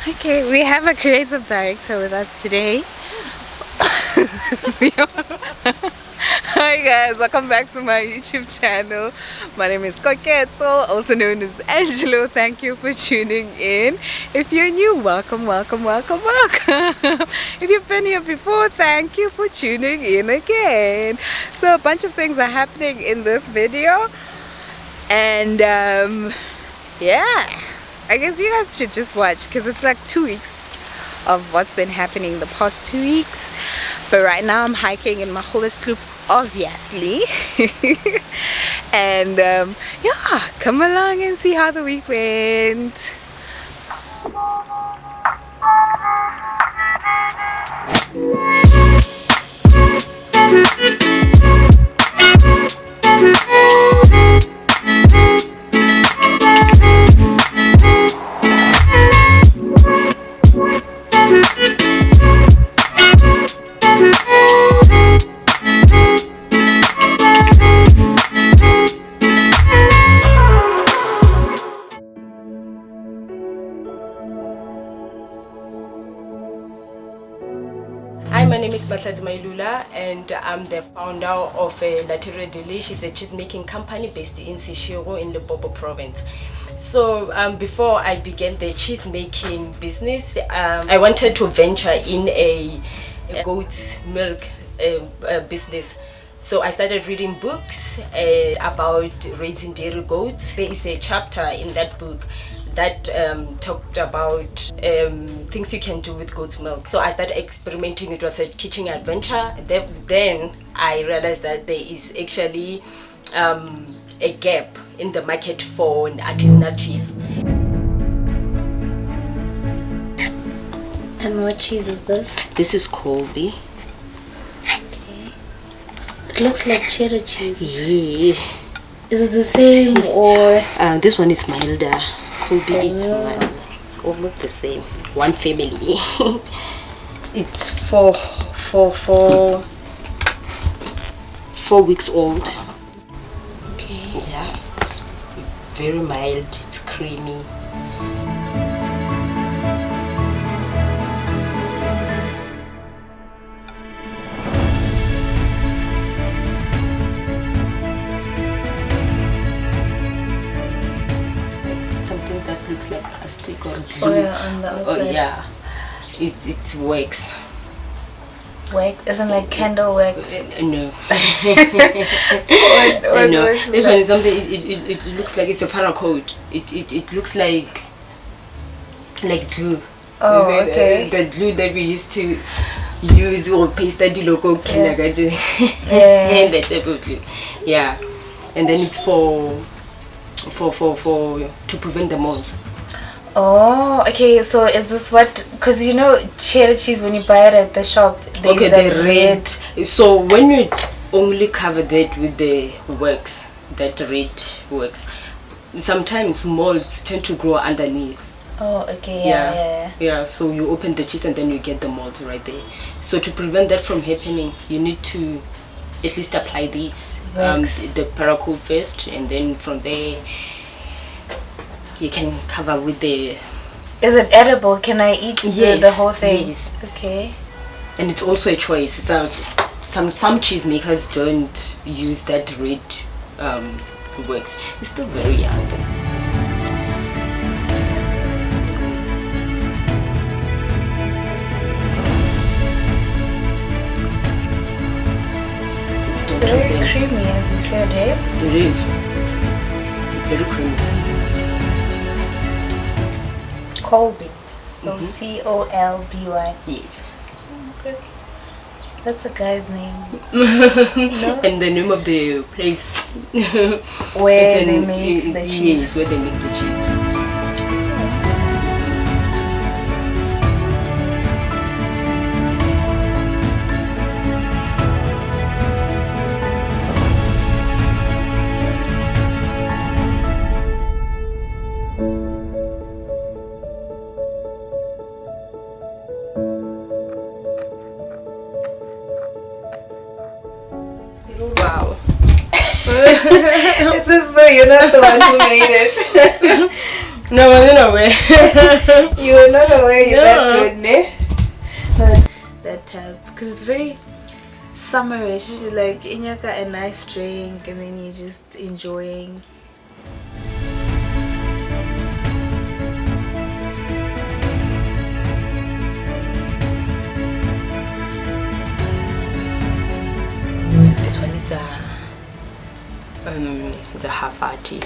Okay, we have a creative director with us today. Hi guys, welcome back to my YouTube channel. My name is Koketso, also known as Angelo. Thank you for tuning in. If you're new, welcome, welcome, welcome, welcome. If you've been here before, thank you for tuning in again. So a bunch of things are happening in this video, and yeah, I guess you guys should just watch because it's like 2 weeks of what's been happening the past 2 weeks. But right now I'm hiking in Magoebaskloof, obviously. And yeah, come along and see how the week went. Hi, my name is Mahlatse Mailula and I'm the founder of Latteria Delish. It's a cheese making company based in Zgoro in Limpopo province. So before I began the cheese making business, I wanted to venture in a goat's milk business. So I started reading books about raising dairy goats. There is a chapter in that book that talked about things you can do with goat's milk. So I started experimenting. It was a kitchen adventure. Then I realized that there is actually a gap in the market for artisanal cheese. And what cheese is this? This is Colby. Okay. It looks like cheddar cheese. Yeah. Is it the same or? This one is Mailula. Colby is one. It's almost the same. One family. It's 4 weeks old. Okay. Yeah, it's very mild. It's creamy. Something that looks like plastic or glue. Oh yeah, on the outside. Oh yeah, it works. Wax? Isn't like candle wax? No. What No. wax is This that? one is something. It looks like it's a paracord. It looks like glue. Oh, Is it, okay. the glue that we used to use or paste that the local kindergarten. Yeah. That type of glue. Yeah, and then it's for to prevent the moles. Oh, okay. So is this what? Because you know cheddar cheese when you buy it at the shop, there's Okay, that the red. So when you only cover that with the wax, that red wax, sometimes molds tend to grow underneath. Oh, okay. Yeah. Yeah, so you open the cheese and then you get the molds right there. So to prevent that from happening, you need to at least apply this the paracord first, and then from there you can cover with the. Is it edible? Can I eat the whole thing? Yes. Okay. And it's also a choice. It's some cheese makers don't use that red wax. It's still very young. Very creamy, as you said, eh? It is very creamy. Colby. So Colby. Yes. Okay. That's a guy's name. And the name of the place Where they make the cheese. Yes, where they make the cheese. Wow. It's just so you're not the one who made it. No, I wasn't aware. You were not aware you're that No. good, ne? But that type, because it's very summerish. Like, inyaka a nice drink, and then you're just enjoying. This one is it's a Havati.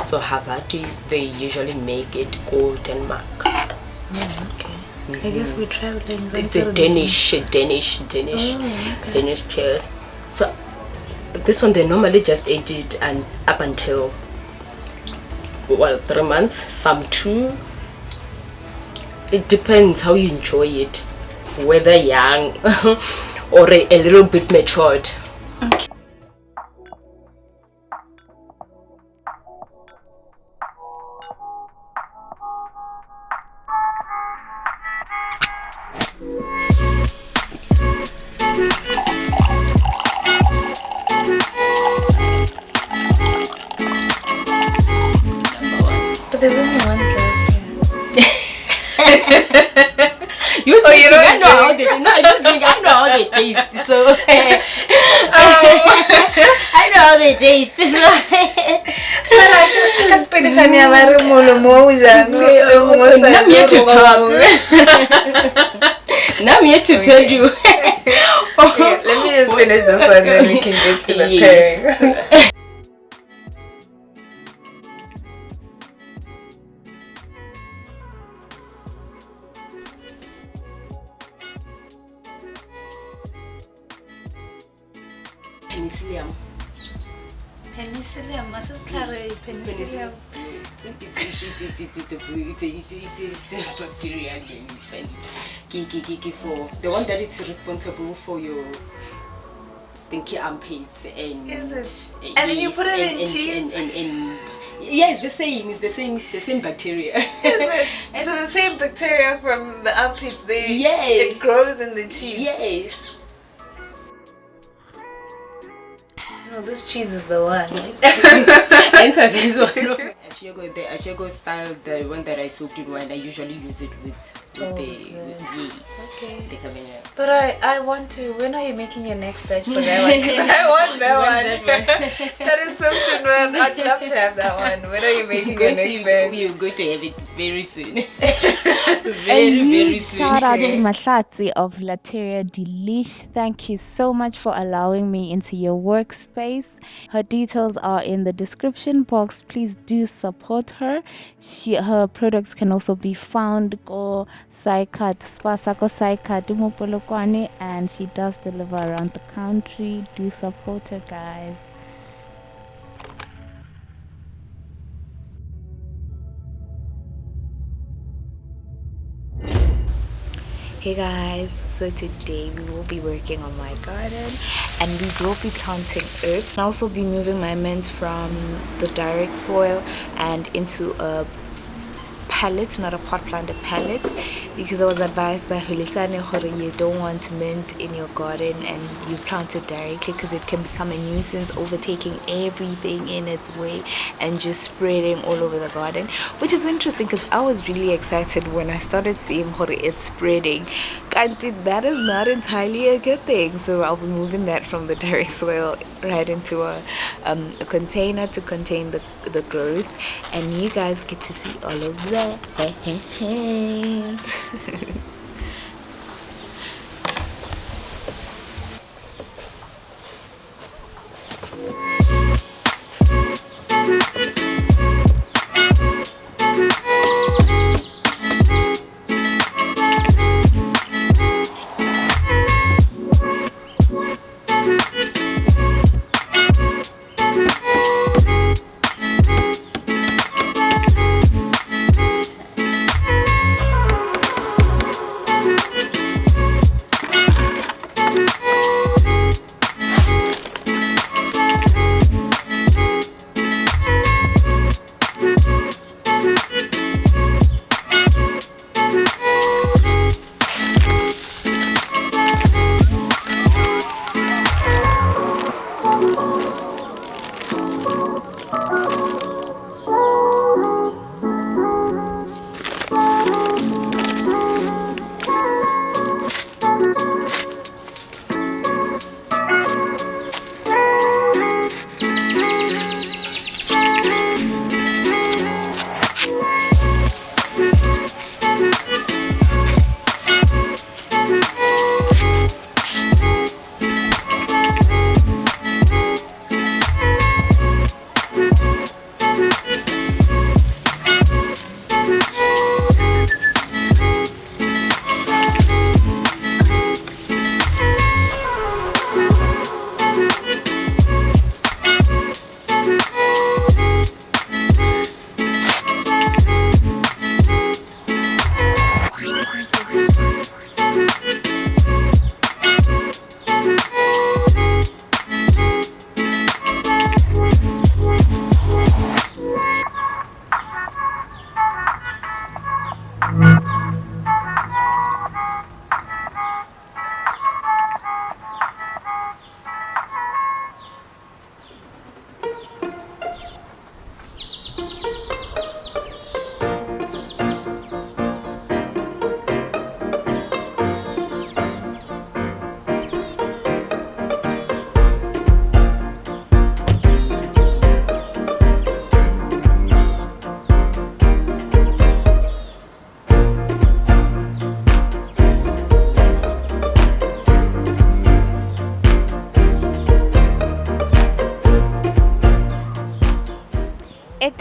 So Havati, they usually make it golden mark. Okay. I guess we're traveling. It's a Danish cheese. So this one they normally just age it and up until 3 months, some 2. It depends how you enjoy it, whether young or a little bit matured. Okay. But there's only one glass here. You Oh, you don't I know how drink? they no, I don't drink. I know how they taste. So I know how they taste. So I can spend it on your very more. Now I'm here to talk. Now I'm here to tell you. Okay, let me just finish this one, then we can get to the Yes. pairing. Penicillium. Penicillium, this is penicillium. It's a bacteria for the one that is responsible for your stinky armpits and Is it? And then you put it in cheese? And yeah, it's the same bacteria. Is it? So the same bacteria from the armpits, Yes. it grows in the cheese. Yes. No, this cheese is the one. Answer is one of the Ashego style, the one that I soaked in wine. I usually use it with the yeast. Okay. The cabernet. But I want to. When are you making your next batch for that one? 'Cause I want that one. That is something, man. I'd love to have that one. When are you making your next batch? You're going to have it very soon. And very soon. shout out to Mahlatse of Latteria Delish. Thank you so much for allowing me into your workspace. Her details are in the description box. Please do support her. Her products can also be found go Saikat Spasako Saikat mo Polokwane, and she does deliver around the country. Do support her, guys. Hey guys, so today we will be working on my garden and we will be planting herbs. I'll also be moving my mint from the direct soil and into a pallet, not a pot plant, a pallet, because I was advised by Hulisane you don't want mint in your garden and you plant it directly because it can become a nuisance, overtaking everything in its way and just spreading all over the garden, which is interesting because I was really excited when I started seeing it spreading. That is not entirely a good thing, so I'll be moving that from the direct soil right into a container to contain the growth, and you guys get to see all of that.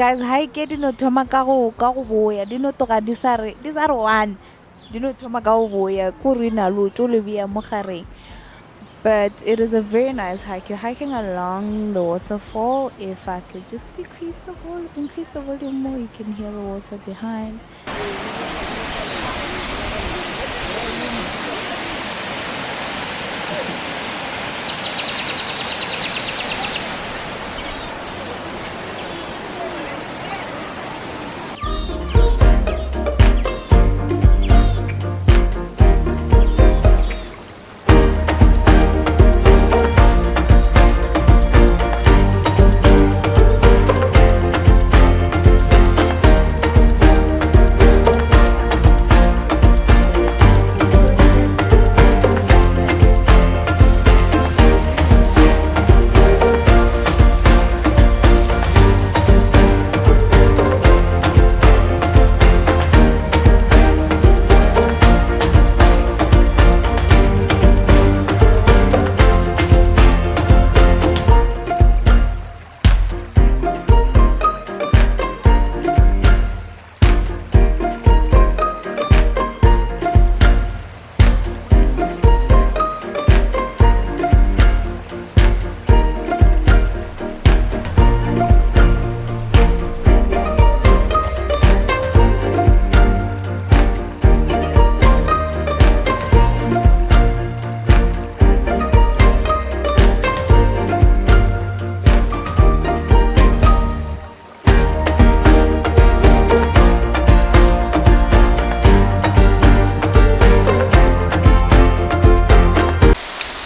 guys, hike dino thoma ka go boya dino toga di sa re one dino thoma ka go boya ko rena lo tlo le bia mo gareng. But it is a very nice hike. You're hiking along the waterfall. If I could just increase the volume more, you can hear the water behind.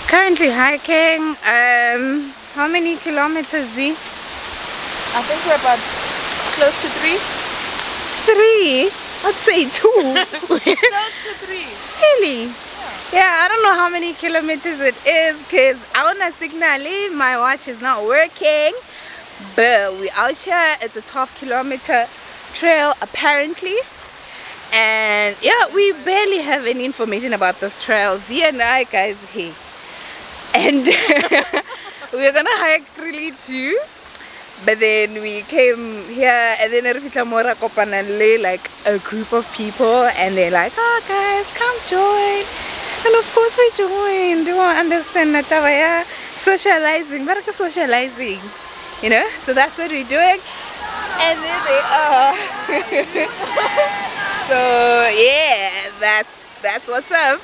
Currently hiking. How many kilometers, Z? I think we're about close to 3. 3? I'd say 2. Close to 3. Really? Yeah, I don't know how many kilometers it is because I want to signal it. My watch is not working. But we out here. It's a 12-kilometer trail apparently. And yeah, we barely have any information about this trail. Z and I, guys, hey. And we're gonna hike really too. But then we came here and then like a group of people and they're like, oh guys, come join. And of course we joined. We won't understand that socializing, but socializing, you know. So that's what we're doing. And there they are. So yeah, that's what's up.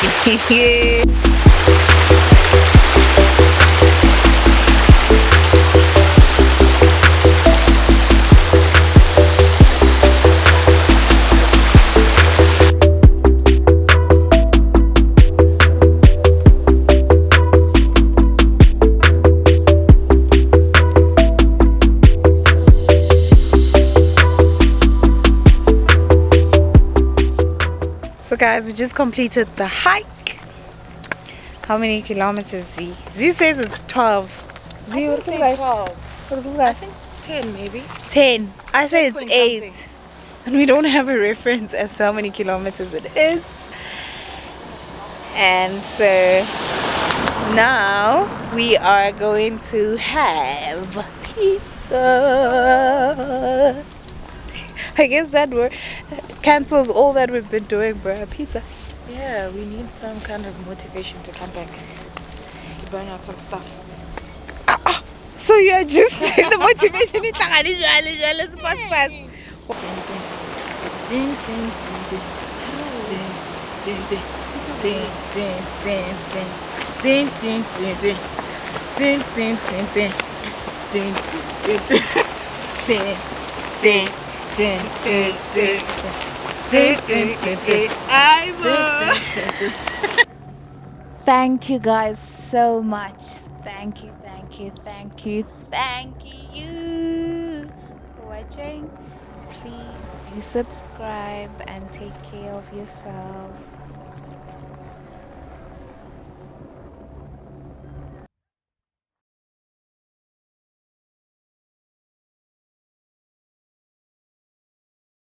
Yeah. So guys, we just completed the hike. How many kilometers, Z? Z says it's 12. Z, what do you like? 12. What do you I like? think 10 maybe. 10. I say 10 it's point 8. something. And we don't have a reference as to how many kilometers it is. And so now we are going to have pizza. I guess that word cancels all that we've been doing, bro. Pizza. Yeah, we need some kind of motivation to come back to burn out some stuff. So you're just the motivation. It's fast, fast. Thank you guys so much. Thank you, thank you, thank you, thank you for watching. Please do subscribe and take care of yourself.